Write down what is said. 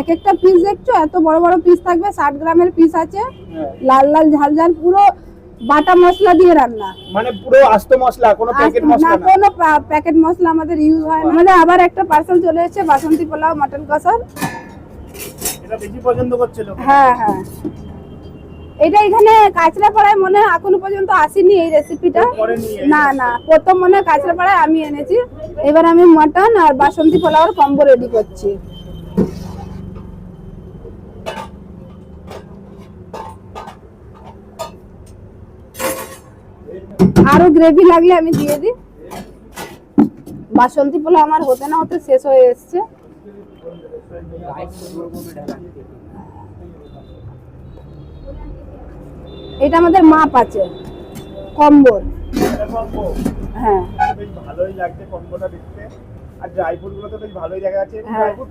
এক একটা পিস দেখছো এত বড় বড় পিস থাকবে, 60 গ্রামের পিস আছে, লাল লাল ঝাল ঝাল, পুরো বাটা মশলা দিয়ে রান্না, মানে পুরো আস্ত মশলা, কোনো প্যাকেট মশলা না, না? কোনো প্যাকেট মশলা আমাদের ইউজ হয় না। আমাদের আবার একটা পার্সেল চলে এসেছে বাসন্তী পোলাও মটন কষার, এটা বেশি পছন্দ করছে লোক। হ্যাঁ হ্যাঁ, এটা এখানে কাঁচরাপাড়ায় মনে হয় এখনো পর্যন্ত আসেনি এই রেসিপিটা, না না, প্রথম মনে হয় কাঁচরাপাড়ায় আমি এনেছি। এবার আমি মটন আর বাসন্তী পোলাওর কম্বো রেডি করছি। আরো গ্রেভি লাগলে আমি দিয়ে দিই। বাসন্তী পোলাও আমার হতে না হতে শেষ হয়ে এসছে। এটা আমাদের মাপ আছে কম্বোর, হ্যাঁ বেশ ভালোই লাগছে কম্বোটা দেখতে, আর ড্রাই ফ্রুট গুলো তো বেশ ভালোই দেখা যাচ্ছে। হ্যাঁ। Dry fruit